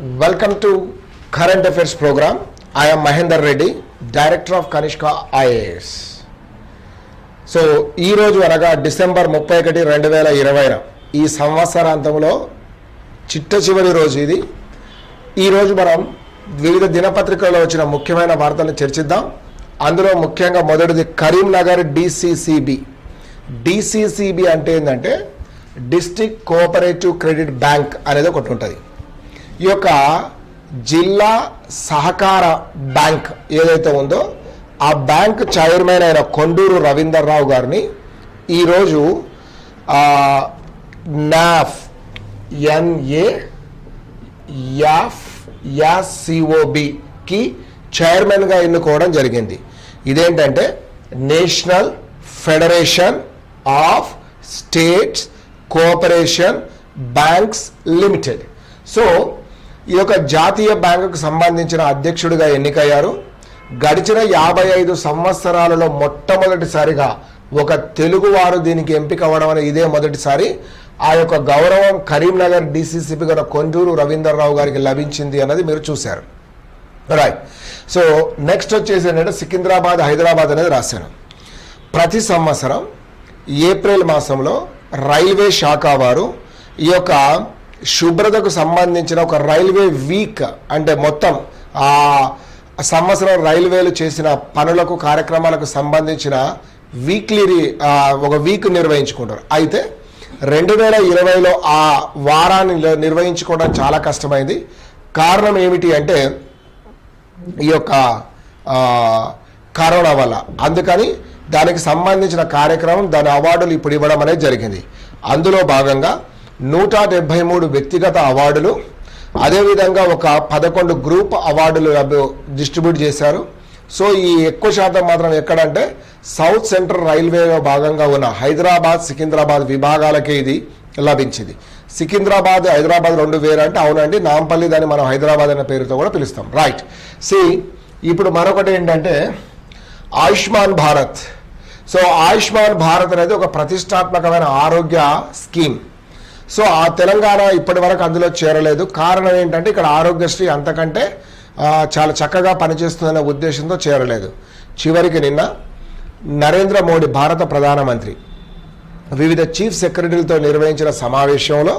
Welcome to Current Affairs program. I am Mahendra Reddy, Director of Kanishka IAS. So ఈరోజు అనగా December 31, 2020 ఈ సంవత్సరాంతంలో చిట్ట చివరి రోజు ఇది. ఈరోజు మనం వివిధ దినపత్రికల్లో వచ్చిన ముఖ్యమైన వార్తలను చర్చిద్దాం. అందులో ముఖ్యంగా మొదటిది కరీంనగర్ డిసిసిబి. డిసిసిబి అంటే ఏంటంటే డిస్ట్రిక్ట్ కోఆపరేటివ్ క్రెడిట్ బ్యాంక్ అనేది ఒకటి ఉంటుంది. ఈ యొక్క జిల్లా సహకార బ్యాంక్ ఏదైతే ఉందో ఆ బ్యాంక్ చైర్మన్ అయిన కొండూరు రవీందర్రావు గారిని ఈరోజు నాఫ్ NAFCOBకి చైర్మన్గా ఎన్నుకోవడం జరిగింది. ఇదేంటంటే national federation of states cooperation banks limited. So ఈ యొక్క జాతీయ బ్యాంకుకు సంబంధించిన అధ్యక్షుడిగా ఎన్నికయ్యారు. గడిచిన 55 సంవత్సరాలలో మొట్టమొదటిసారిగా ఒక తెలుగువారు దీనికి ఎంపిక అవ్వడం అనేది ఇదే మొదటిసారి. ఆ యొక్క గౌరవం కరీంనగర్ డిసిసిబి గల కొండూరు రవీందర్రావు గారికి లభించింది అన్నది మీరు చూశారు. రైట్. సో నెక్స్ట్ వచ్చేసి ఏంటంటే సికింద్రాబాద్ హైదరాబాద్ అనేది రాశాను. ప్రతి సంవత్సరం ఏప్రిల్ మాసంలో రైల్వే శాఖ వారు ఈ యొక్క శుభ్రతకు సంబంధించిన ఒక రైల్వే వీక్ అంటే మొత్తం ఆ సంవత్సరం రైల్వేలు చేసిన పనులకు కార్యక్రమాలకు సంబంధించిన ఒక వీక్ నిర్వహించుకుంటారు. అయితే 2020లో ఆ వారాన్ని నిర్వహించుకోవడం చాలా కష్టమైంది. కారణం ఏమిటి అంటే ఈ యొక్క కరోనా వల్ల. అందుకని దానికి సంబంధించిన కార్యక్రమం దాని అవార్డులు ఇప్పుడు ఇవ్వడం అనేది జరిగింది. అందులో భాగంగా 173 వ్యక్తిగత అవార్డులు, అదేవిధంగా ఒక 11 గ్రూప్ అవార్డులు డిస్ట్రిబ్యూట్ చేశారు. సో ఈ ఎక్కువ శాతం మాత్రం ఎక్కడంటే సౌత్ సెంట్రల్ రైల్వేలో భాగంగా ఉన్న హైదరాబాద్ సికింద్రాబాద్ విభాగాలకే ఇది లభించింది. సికింద్రాబాద్ హైదరాబాద్ రెండు వేరు అంటే అవునండి, నాంపల్లి దాన్ని మనం హైదరాబాద్ అనే పేరుతో కూడా పిలుస్తాం. రైట్. ఇప్పుడు మరొకటి ఏంటంటే ఆయుష్మాన్ భారత్. సో ఆయుష్మాన్ భారత్ అనేది ఒక ప్రతిష్టాత్మకమైన ఆరోగ్య స్కీమ్. సో ఆ తెలంగాణ ఇప్పటి వరకు అందులో చేరలేదు. కారణం ఏంటంటే ఇక్కడ ఆరోగ్యశ్రీ అంతకంటే చాలా చక్కగా పనిచేస్తుందనే ఉద్దేశంతో చేరలేదు. చివరికి నిన్న నరేంద్ర మోడీ భారత ప్రధానమంత్రి వివిధ చీఫ్ సెక్రటరీలతో నిర్వహించిన సమావేశంలో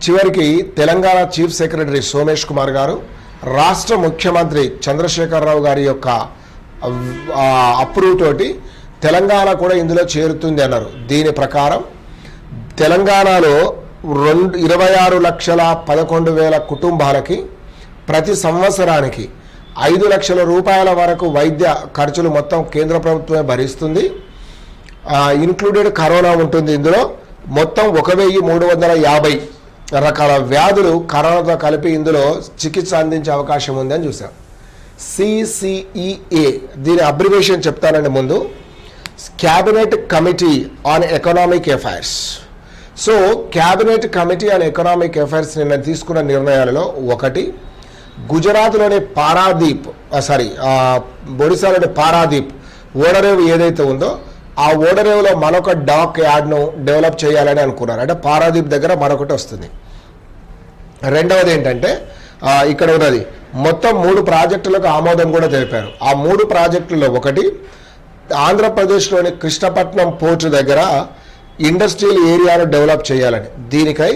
చివరికి తెలంగాణ చీఫ్ సెక్రటరీ సోమేష్ కుమార్ గారు, రాష్ట్ర ముఖ్యమంత్రి చంద్రశేఖరరావు గారి యొక్క అప్రూవ్ తోటి తెలంగాణ కూడా ఇందులో చేరుతుంది అన్నారు. దీని ప్రకారం తెలంగాణలో 26,11,000 కుటుంబాలకి ప్రతి సంవత్సరానికి 5 లక్షల రూపాయల వరకు వైద్య ఖర్చులు మొత్తం కేంద్ర ప్రభుత్వమే భరిస్తుంది. ఇన్క్లూడెడ్ కరోనా ఉంటుంది. ఇందులో మొత్తం 1,350 రకాల వ్యాధులు కరోనాతో కలిపి ఇందులో చికిత్స అందించే అవకాశం ఉంది అని చూసాం. CCEA దీని అబ్రివేషన్ చెప్తానండి ముందు. Cabinet committee on economic affairs. So cabinet committee on economic affairs నిన్న తీసుకున్న నిర్ణయాలలో ఒకటి, గుజరాత్లోని ఒడిశాలోని పారాదీప్ ఓడరేవు ఏదైతే ఉందో ఆ ఓడరేవులో మరొక డాక్ యార్డ్ను డెవలప్ చేయాలని అనుకున్నారు. అంటే పారాదీప్ దగ్గర మరొకటి వస్తుంది. రెండవది ఏంటంటే ఇక్కడ ఉన్నది మొత్తం 3 ప్రాజెక్టులకు ఆమోదం కూడా తెలిపారు. ఆ 3 ప్రాజెక్టుల్లో ఒకటి ఆంధ్రప్రదేశ్లోని కృష్ణపట్నం పోర్టు దగ్గర ఇండస్ట్రియల్ ఏరియాను డెవలప్ చేయాలని. దీనికై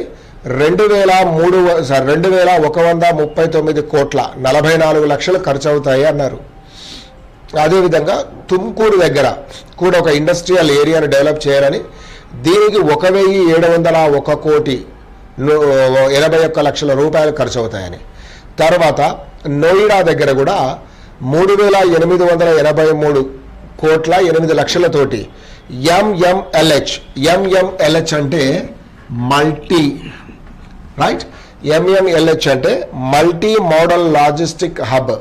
2,139 కోట్ల 44 లక్షలు ఖర్చు అవుతాయి అన్నారు. అదేవిధంగా తుమ్కూరు దగ్గర కూడా ఒక ఇండస్ట్రియల్ ఏరియాను డెవలప్ చేయాలని, దీనికి 1,701 కోటి 81 లక్షల రూపాయలు ఖర్చు అవుతాయని. తర్వాత నోయిడా దగ్గర కూడా 3,883 కోట్ల 8 లక్షలతోటి MMLH అంటే మల్టీ MMLH అంటే మల్టీ మోడల్ లాజిస్టిక్ హబ్.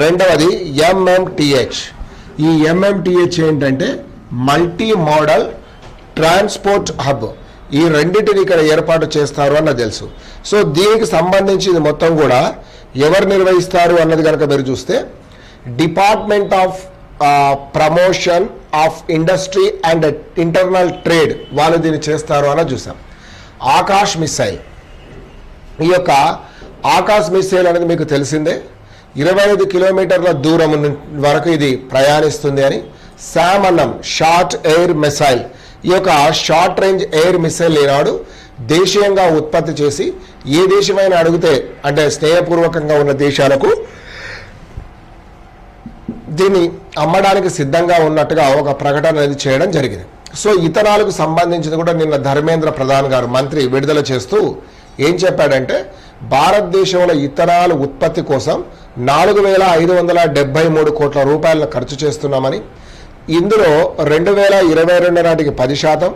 రెండవది MMTH. ఈ MMTH ఏంటంటే మల్టీ మోడల్ ట్రాన్స్పోర్ట్ హబ్. ఈ రెండింటిని ఇక్కడ ఏర్పాటు చేస్తారు అన్నది తెలుసు. సో దీనికి సంబంధించి ఇది మొత్తం కూడా ఎవరు నిర్వహిస్తారు అన్నది కనుక మీరు చూస్తే department of promotion of industry and internal trade వాళ్ళు దీన్ని చేస్తారు అని చూసాం. ఆకాష్ మిసైల్ ఈ యొక్క ఆకాశ్ మిస్సైల్ అనేది మీకు తెలిసిందే, 25 కిలోమీటర్ల దూరం వరకు ఇది ప్రయాణిస్తుంది అని. శామ్ అన్నం షార్ట్ ఎయిర్ మిసైల్, ఈ యొక్క షార్ట్ రేంజ్ ఎయిర్ మిసైల్ ఈనాడు దేశీయంగా ఉత్పత్తి చేసి ఏ దేశమైనా అడిగితే అంటే స్నేహపూర్వకంగా ఉన్న దేశాలకు దీన్ని అమ్మడానికి సిద్ధంగా ఉన్నట్టుగా ఒక ప్రకటన అనేది చేయడం జరిగింది. సో ఇథనాల్కు సంబంధించింది కూడా నిన్న ధర్మేంద్ర ప్రధాన్ గారు మంత్రి విడుదల చేస్తూ ఏం చెప్పాడంటే, భారతదేశంలో ఇథనాల్ ఉత్పత్తి కోసం 4,573 కోట్ల రూపాయలను ఖర్చు చేస్తున్నామని, ఇందులో 2022 నాటికి 10%,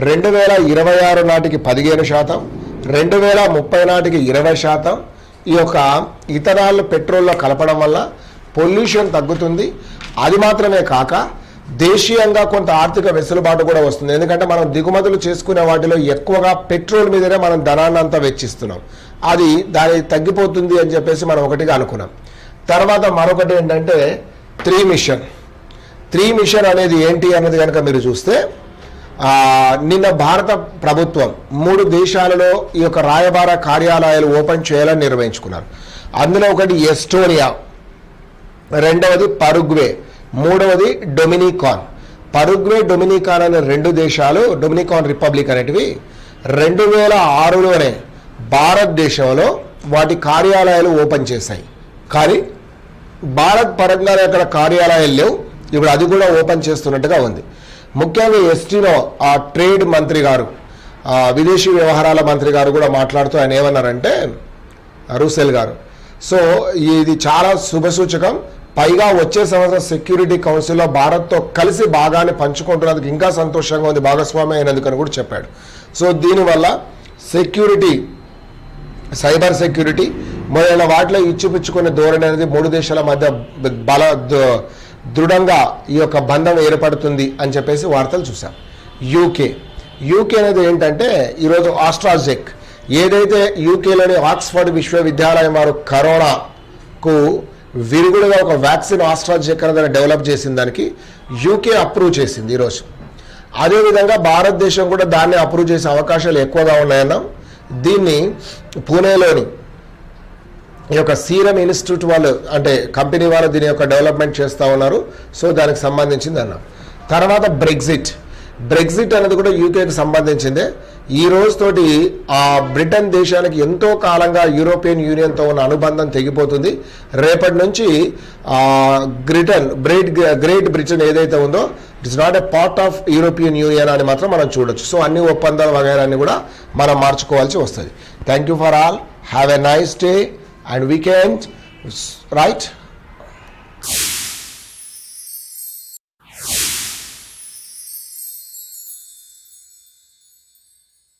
2026 నాటికి 15%, 2030 నాటికి 20% ఈ యొక్క ఇథనాల్ పెట్రోల్లో కలపడం వల్ల పొల్యూషన్ తగ్గుతుంది. అది మాత్రమే కాక దేశీయంగా కొంత ఆర్థిక వెసులుబాటు కూడా వస్తుంది. ఎందుకంటే మనం దిగుమతులు చేసుకునే వాటిలో ఎక్కువగా పెట్రోల్ మీదనే మనం ధనాన్ని అంతా వెచ్చిస్తున్నాం. అది దాని తగ్గిపోతుంది అని చెప్పేసి మనం ఒకటిగా అనుకున్నాం. తర్వాత మరొకటి ఏంటంటే 3 మిషన్ అనేది ఏంటి అన్నది కనుక మీరు చూస్తే, నిన్న భారత ప్రభుత్వం 3 దేశాలలో ఈ యొక్క రాయబార కార్యాలయాలు ఓపెన్ చేయాలని నిర్వహించుకున్నారు. అందులో ఒకటి ఎస్టోనియా, రెండవది పరుగ్వే, మూడవది డొమినికాన్. పరుగ్వే, డొమినికాన్ అనే 2 దేశాలు, డొమినికాన్ రిపబ్లిక్ అనేటివి 2006లోనే భారతదేశంలో వాటి కార్యాలయాలు ఓపెన్ చేశాయి. కానీ భారత్ పరంగా అక్కడ కార్యాలయాలు లేవు. ఇప్పుడు అది కూడా ఓపెన్ చేస్తున్నట్టుగా ఉంది. ముఖ్యంగా ఎస్టీలో ఆ ట్రేడ్ మంత్రి గారు, విదేశీ వ్యవహారాల మంత్రి గారు కూడా మాట్లాడుతూ ఆయన ఏమన్నారంటే, రూసెల్ గారు, సో ఇది చాలా శుభసూచకం. పైగా వచ్చే సంవత్సరం సెక్యూరిటీ కౌన్సిల్లో భారత్తో కలిసి భాగాన్ని పంచుకుంటున్నందుకు ఇంకా సంతోషంగా ఉంది, భాగస్వామి అయినందుకని కూడా చెప్పాడు. సో దీనివల్ల సెక్యూరిటీ, సైబర్ సెక్యూరిటీ మొదలైన వాటిలో ఇచ్చిపుచ్చుకునే ధోరణి అనేది 3 దేశాల మధ్య దృఢంగా ఈ యొక్క బంధం ఏర్పడుతుంది అని చెప్పేసి వార్తలు చూసాం. యూకే అనేది ఏంటంటే, ఈరోజు ఆస్ట్రాజెక్ ఏదైతే యూకేలోని ఆక్స్ఫర్డ్ విశ్వవిద్యాలయం వారు కరోనాకు విరుగుడుగా ఒక వ్యాక్సిన్ ఆస్ట్రాజెక్ అనేది డెవలప్ చేసిన దానికి యూకే అప్రూవ్ చేసింది ఈరోజు. అదేవిధంగా భారతదేశం కూడా దాన్ని అప్రూవ్ చేసే అవకాశాలు ఎక్కువగా ఉన్నాయన్నాం. దీన్ని పూణేలోని ఈ యొక్క సీరం ఇన్స్టిట్యూట్ వాళ్ళు అంటే కంపెనీ వాళ్ళు దీని యొక్క డెవలప్మెంట్ చేస్తూ ఉన్నారు. సో దానికి సంబంధించింది అన్నాం. తర్వాత బ్రెగ్జిట్ అనేది కూడా యూకేకి సంబంధించిందే. ఈ రోజుతోటి ఆ బ్రిటన్ దేశానికి ఎంతో కాలంగా యూరోపియన్ యూనియన్తో ఉన్న అనుబంధం తెగిపోతుంది. రేపటి నుంచి గ్రేట్ బ్రిటన్ ఏదైతే ఉందో it's not a part of European union అని మాత్రం మనం చూడొచ్చు. సో అన్ని ఒప్పందాల వగైరాన్ని కూడా మనం మార్చుకోవాల్సి వస్తుంది. Thank you for all. Have a nice day and weekend. Right.